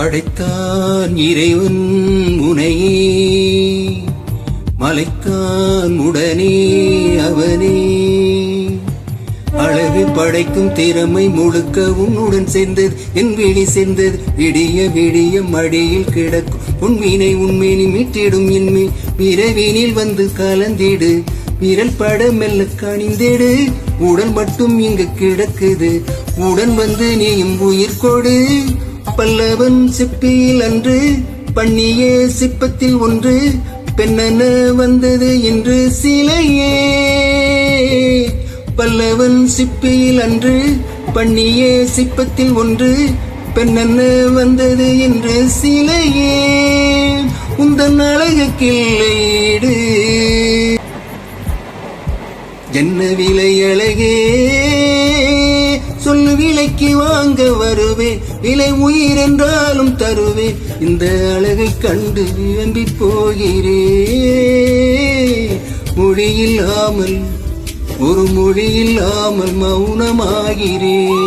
படைத்தான் இறைவன் உனையே, மலைத்தான் உடனே அவனே. அழகு படைக்கும் திறமை முழுக்க உன்னுடன் சேர்ந்தது, என் விழி சேர்ந்தது. விடிய விடிய மடியில் கிடக்கும் உன்மீனை உண்மையை மீட்டிடும் என்மை. பிறவினில் வந்து கலந்திடு, விரல் பட மெல்ல கணிந்திடு. உடல் மட்டும் இங்கு கிடக்குது, உடன் வந்து நீயும் உயிர் கொடு. பல்லவன் சிப்பியில் அன்று பண்ணிய சிப்பத்தில் ஒன்று, பெண்ணென வந்தது என்று சிலையே. பல்லவன் சிப்பியில் அன்று பண்ணிய சிப்பத்தில் ஒன்று, பெண்ணென வந்தது என்று சிலையே. உந்தன் அழகு கிள்ளையிடு, என்ன விலை அழகே. சொல்லு விலைக்கு வாங்க வருவேன், விலை உயிர் என்றாலும் தருவேன். இந்த அழகை கண்டு விரும்பி போகிறேன். மொழியில்லாமல் ஒரு மொழியில்லாமல் மௌனமாகிறேன்.